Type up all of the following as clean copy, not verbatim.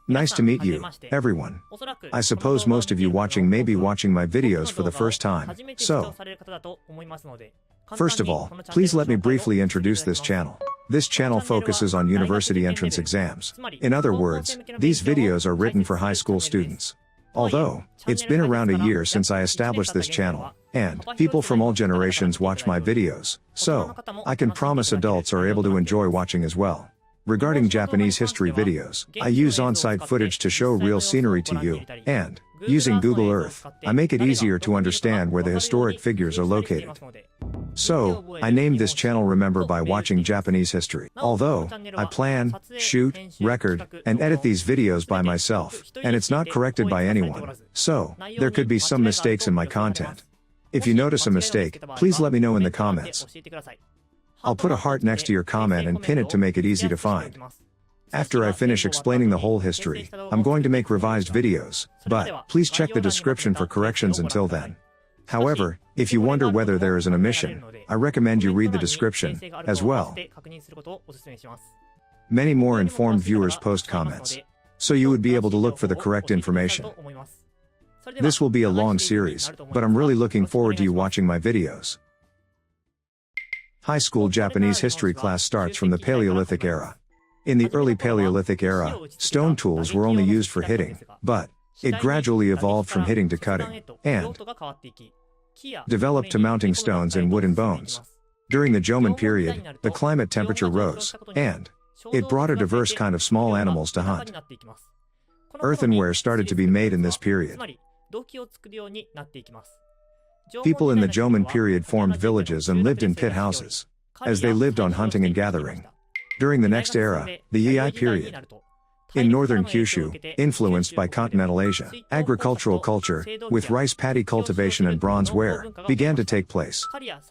Nice to meet you, everyone. I suppose most of you watching may be watching my videos for the first time, so first of all, please let me briefly introduce this channel. This channel focuses on university entrance exams. In other words, these videos are written for high school students. Although, it's been around a year since I established this channel, and people from all generations watch my videos, so I can promise adults are able to enjoy watching as well. Regarding Japanese history videos, I use on-site footage to show real scenery to you, and, using Google Earth, I make it easier to understand where the historic figures are located. So, I named this channel Remember by Watching Japanese History. Although, I plan, shoot, record, and edit these videos by myself, and it's not corrected by anyone, so, there could be some mistakes in my content. If you notice a mistake, please let me know in the comments. I'll put a heart next to your comment and pin it to make it easy to find. After I finish explaining the whole history, I'm going to make revised videos, but please check the description for corrections until then. However, if you wonder whether there is an omission, I recommend you read the description, as well. Many more informed viewers post comments, so you would be able to look for the correct information. This will be a long series, but I'm really looking forward to you watching my videos. High school Japanese history class starts from the Paleolithic era. In the early Paleolithic era, stone tools were only used for hitting, but it gradually evolved from hitting to cutting, and developed to mounting stones in wooden bones. During the Jomon period, the climate temperature rose, and it brought a diverse kind of small animals to hunt. Earthenware started to be made in this period. People in the Jomon period formed villages and lived in pit houses, as they lived on hunting and gathering. During the next era, the Heian period, in northern Kyushu, influenced by continental Asia, agricultural culture, with rice paddy cultivation and bronze ware, began to take place.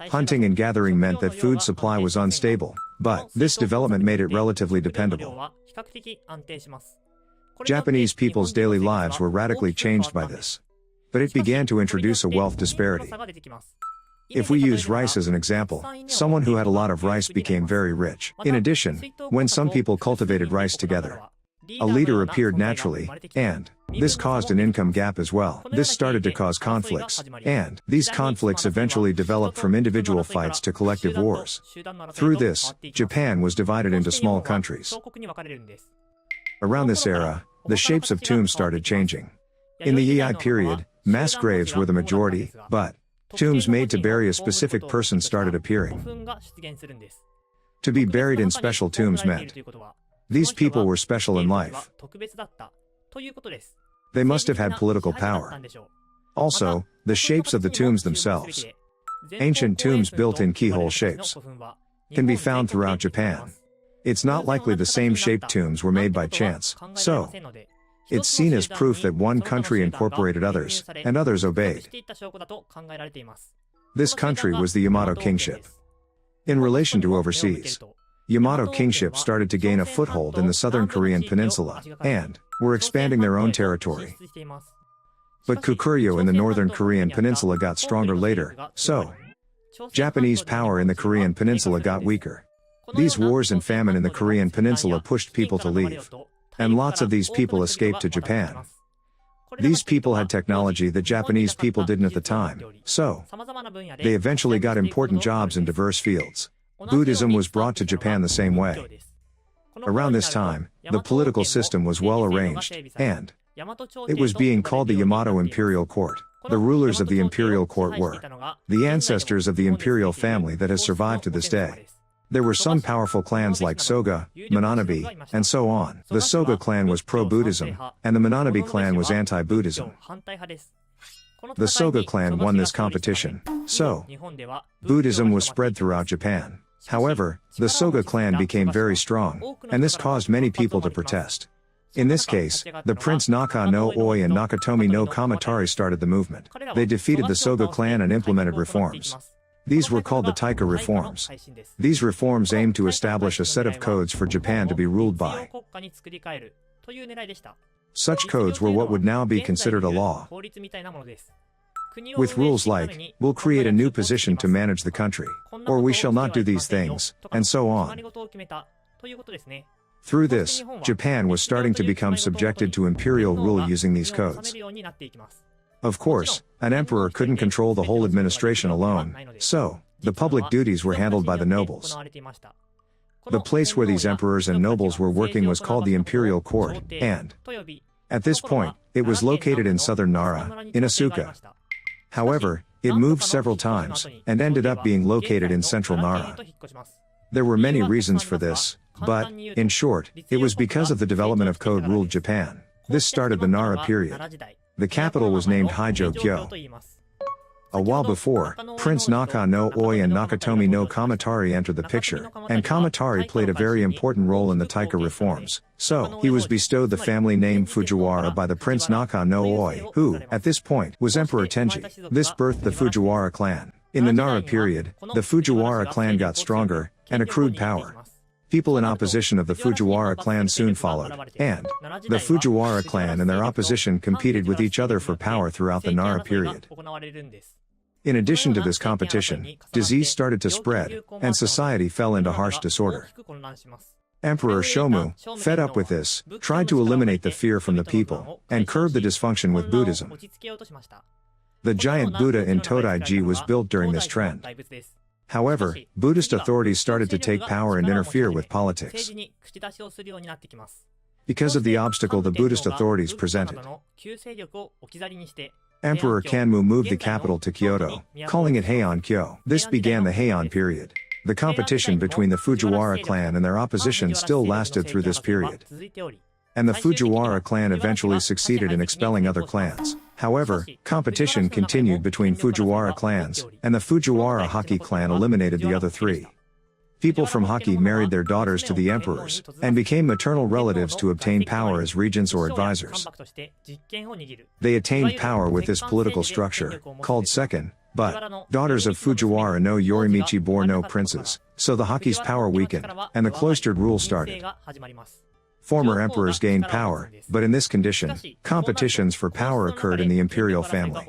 Hunting and gathering meant that food supply was unstable, but this development made it relatively dependable. Japanese people's daily lives were radically changed by this, but it began to introduce a wealth disparity. If we use rice as an example, someone who had a lot of rice became very rich. In addition, when some people cultivated rice together, a leader appeared naturally, and this caused an income gap as well. This started to cause conflicts, and these conflicts eventually developed from individual fights to collective wars. Through this, Japan was divided into small countries. Around this era, the shapes of tombs started changing. In the Heian period, mass graves were the majority, but tombs made to bury a specific person started appearing. To be buried in special tombs meant these people were special in life. They must have had political power. Also, the shapes of the tombs themselves, ancient tombs built in keyhole shapes, can be found throughout Japan. It's not likely the same shaped tombs were made by chance, so it's seen as proof that one country incorporated others, and others obeyed. This country was the Yamato kingship. In relation to overseas, Yamato kingship started to gain a foothold in the southern Korean peninsula, and were expanding their own territory. But Goguryeo in the northern Korean peninsula got stronger later, so Japanese power in the Korean peninsula got weaker. These wars and famine in the Korean peninsula pushed people to leave, and lots of these people escaped to Japan. These people had technology that Japanese people didn't at the time, so they eventually got important jobs in diverse fields. Buddhism was brought to Japan the same way. Around this time, the political system was well arranged, and it was being called the Yamato Imperial Court. The rulers of the Imperial Court were the ancestors of the imperial family that has survived to this day. There were some powerful clans like Soga, Minanabi, and so on. The Soga clan was pro-Buddhism, and the Minanabi clan was anti-Buddhism. The Soga clan won this competition, so Buddhism was spread throughout Japan. However, the Soga clan became very strong, and this caused many people to protest. In this case, the Prince Naka no Oi and Nakatomi no Kamatari started the movement. They defeated the Soga clan and implemented reforms. These were called the Taika reforms. These reforms aimed to establish a set of codes for Japan to be ruled by. Such codes were what would now be considered a law, with rules like, we'll create a new position to manage the country, or we shall not do these things, and so on. Through this, Japan was starting to become subjected to imperial rule using these codes. Of course, an emperor couldn't control the whole administration alone, so, the public duties were handled by the nobles. The place where these emperors and nobles were working was called the imperial court, and, at this point, it was located in southern Nara, in Asuka. However, it moved several times, and ended up being located in central Nara. There were many reasons for this, but, in short, it was because of the development of code-ruled Japan. This started the Nara period. The capital was named Hijo-kyo. A while before, Prince Naka no Oi and Nakatomi no Kamatari entered the picture, and Kamatari played a very important role in the Taika reforms, so he was bestowed the family name Fujiwara by the Prince Naka no Oi, who, at this point, was Emperor Tenji. This birthed the Fujiwara clan. In the Nara period, the Fujiwara clan got stronger, and accrued power. People in opposition of the Fujiwara clan soon followed, and the Fujiwara clan and their opposition competed with each other for power throughout the Nara period. In addition to this competition, disease started to spread, and society fell into harsh disorder. Emperor Shomu, fed up with this, tried to eliminate the fear from the people, and curb the dysfunction with Buddhism. The giant Buddha in Todaiji was built during this trend. However, Buddhist authorities started to take power and interfere with politics. Because of the obstacle the Buddhist authorities presented, Emperor Kanmu moved the capital to Kyoto, calling it Heian-kyo. This began the Heian period. The competition between the Fujiwara clan and their opposition still lasted through this period. And the Fujiwara clan eventually succeeded in expelling other clans. However, competition continued between Fujiwara clans, and the Fujiwara Haki clan eliminated the other three. People from Haki married their daughters to the emperors, and became maternal relatives to obtain power as regents or advisors. They attained power with this political structure, called Sekken, but daughters of Fujiwara no Yorimichi bore no princes, so the Haki's power weakened, and the cloistered rule started. Former emperors gained power, but in this condition, competitions for power occurred in the imperial family.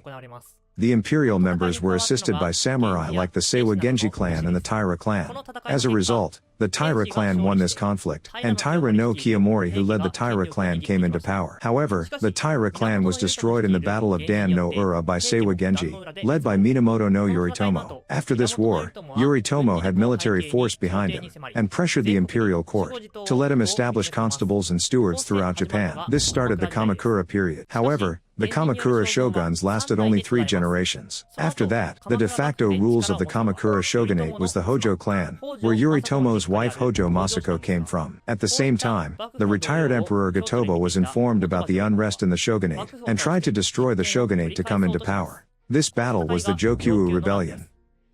The imperial members were assisted by samurai like the Seiwa Genji clan and the Taira clan. As a result, the Taira clan won this conflict, and Taira no Kiyomori who led the Taira clan came into power. However, the Taira clan was destroyed in the Battle of Dan no Ura by Seiwa Genji, led by Minamoto no Yoritomo. After this war, Yoritomo had military force behind him, and pressured the imperial court to let him establish constables and stewards throughout Japan. This started the Kamakura period. However, the Kamakura shoguns lasted only 3 generations. After that, the de facto rules of the Kamakura shogunate was the Hojo clan, where Yoritomo's wife Hojo Masako came from. At the same time, the retired Emperor Gotoba was informed about the unrest in the shogunate, and tried to destroy the shogunate to come into power. This battle was the Jokyu Rebellion.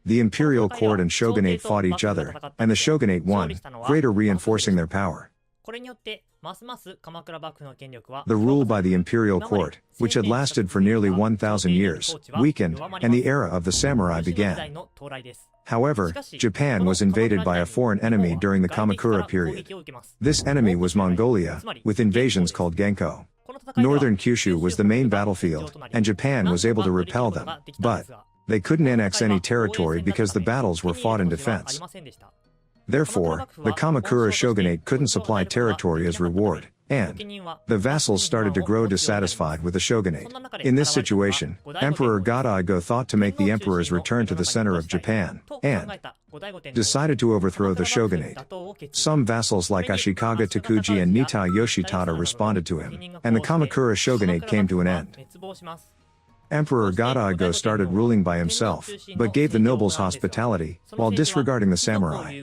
The imperial court and shogunate fought each other, and the shogunate won, greater reinforcing their power. The rule by the imperial court, which had lasted for nearly 1,000 years, weakened, and the era of the samurai began. However, Japan was invaded by a foreign enemy during the Kamakura period. This enemy was Mongolia, with invasions called Genko. Northern Kyushu was the main battlefield, and Japan was able to repel them, but they couldn't annex any territory because the battles were fought in defense. Therefore, the Kamakura shogunate couldn't supply territory as reward, and the vassals started to grow dissatisfied with the shogunate. In this situation, Emperor Go-Daigo thought to make the emperors return to the center of Japan, and decided to overthrow the shogunate. Some vassals like Ashikaga Takuji and Nitta Yoshitada responded to him, and the Kamakura shogunate came to an end. Emperor Go-Daigo started ruling by himself, but gave the nobles hospitality, while disregarding the samurai.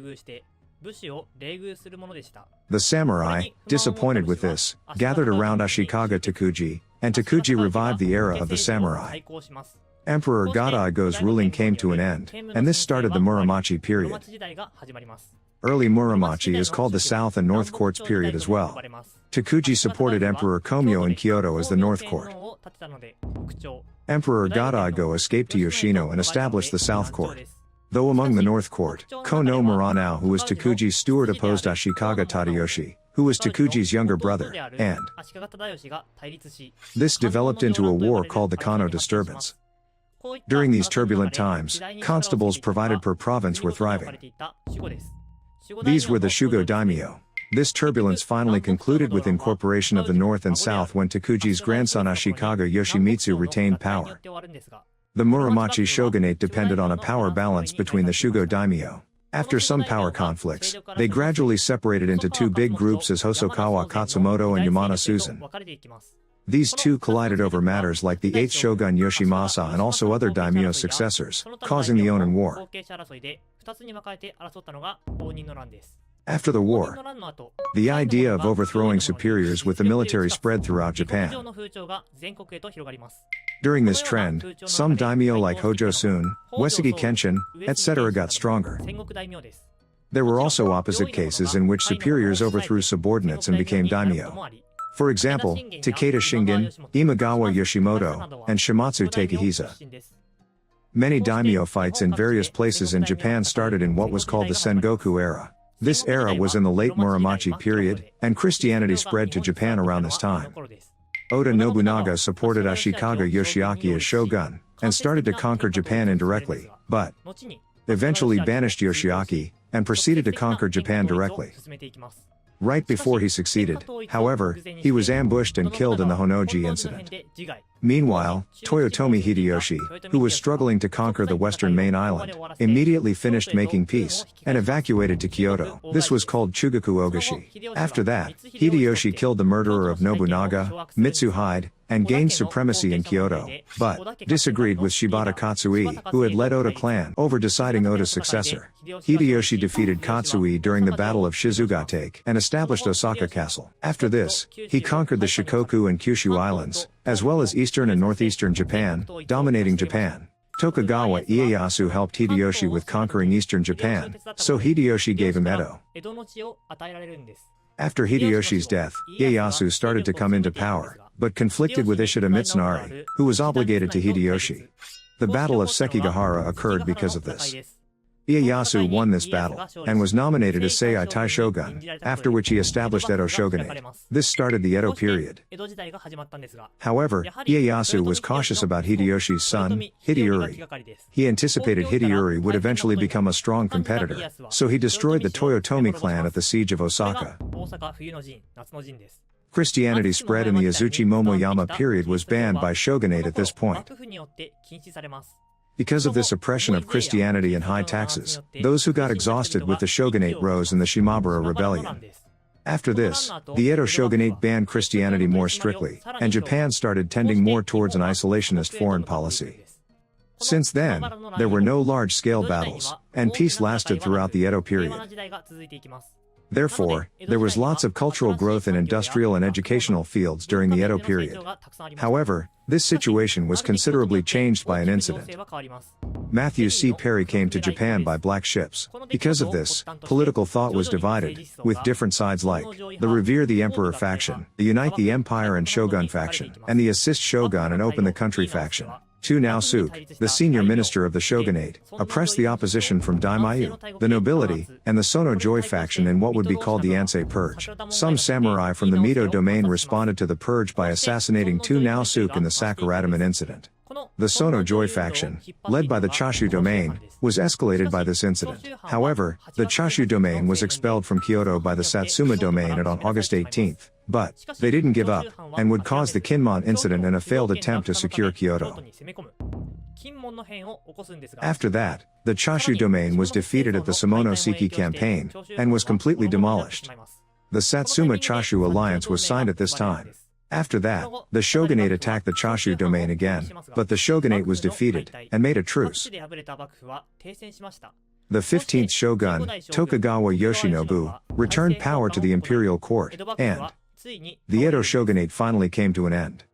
The samurai, disappointed with this, gathered around Ashikaga Takuji, and Takuji revived the era of the samurai. Emperor Go-Daigo's ruling came to an end, and this started the Muromachi period. Early Muromachi is called the South and North Courts period as well. Takuji supported Emperor Komyo in Kyoto as the North Court. Emperor Go-Daigo escaped to Yoshino and established the South Court. Though among the North Court, Kono Muranao, who was Takuji's steward, opposed Ashikaga Tadayoshi, who was Takuji's younger brother, and this developed into a war called the Kano disturbance. During these turbulent times, constables provided per province were thriving. These were the Shugo daimyo. This turbulence finally concluded with incorporation of the North and South when Takuji's grandson Ashikaga Yoshimitsu retained power. The Muromachi shogunate depended on a power balance between the Shugo daimyo. After some power conflicts, they gradually separated into two big groups as Hosokawa Katsumoto and Yamana Suzen. These two collided over matters like the 8th shogun Yoshimasa and also other daimyo successors, causing the Onin War. After the war, the idea of overthrowing superiors with the military spread throughout Japan. During this trend, some daimyo like Hojo-sun, Uesugi Kenshin, etc. got stronger. There were also opposite cases in which superiors overthrew subordinates and became daimyo. For example, Takeda Shingen, Imagawa Yoshimoto, and Shimatsu Takehisa. Many daimyo fights in various places in Japan started in what was called the Sengoku era. This era was in the late Muromachi period, and Christianity spread to Japan around this time. Oda Nobunaga supported Ashikaga Yoshiaki as shogun, and started to conquer Japan indirectly, but eventually banished Yoshiaki, and proceeded to conquer Japan directly. Right before he succeeded, however, he was ambushed and killed in the Honnoji incident. Meanwhile, Toyotomi Hideyoshi, who was struggling to conquer the western main island, immediately finished making peace, and evacuated to Kyoto. This was called Chugaku Ogashi. After that, Hideyoshi killed the murderer of Nobunaga, Mitsuhide, and gained supremacy in Kyoto, but disagreed with Shibata Katsui, who had led Oda clan, over deciding Oda's successor. Hideyoshi defeated Katsui during the Battle of Shizugate and established Osaka Castle. After this, he conquered the Shikoku and Kyushu Islands, as well as eastern and northeastern Japan, dominating Japan. Tokugawa Ieyasu helped Hideyoshi with conquering eastern Japan, so Hideyoshi gave him Edo. After Hideyoshi's death, Ieyasu started to come into power, but conflicted with Ishida Mitsunari, who was obligated to Hideyoshi. The Battle of Sekigahara occurred because of this. Ieyasu won this battle, and was nominated as Seitai Shogun, after which he established Edo shogunate. This started the Edo period. However, Ieyasu was cautious about Hideyoshi's son, Hideyori. He anticipated Hideyori would eventually become a strong competitor, so he destroyed the Toyotomi clan at the siege of Osaka. Christianity spread in the Azuchi Momoyama period was banned by shogunate at this point. Because of this oppression of Christianity and high taxes, those who got exhausted with the shogunate rose in the Shimabara rebellion. After this, the Edo shogunate banned Christianity more strictly, and Japan started tending more towards an isolationist foreign policy. Since then, there were no large-scale battles, and peace lasted throughout the Edo period. Therefore, there was lots of cultural growth in industrial and educational fields during the Edo period. However, this situation was considerably changed by an incident. Matthew C. Perry came to Japan by black ships. Because of this, political thought was divided, with different sides like the Revere the Emperor faction, the Unite the Empire and Shogun faction, and the Assist Shogun and Open the Country faction. Tu Naosuke, the senior minister of the shogunate, oppressed the opposition from daimyo, the nobility, and the Sono-Joi faction in what would be called the Ansei Purge. Some samurai from the Mito domain responded to the purge by assassinating Tu Naosuke in the Sakuradaman incident. The Sono-Joi faction, led by the Chashu domain, was escalated by this incident. However, the Chashu domain was expelled from Kyoto by the Satsuma domain on August 18, but they didn't give up, and would cause the Kinmon incident and a failed attempt to secure Kyoto. After that, the Chashu domain was defeated at the Samonoseki campaign, and was completely demolished. The Satsuma Chashu alliance was signed at this time. After that, the shogunate attacked the Chashu domain again, but the shogunate was defeated, and made a truce. The 15th shogun, Tokugawa Yoshinobu, returned power to the imperial court, and the Edo shogunate finally came to an end.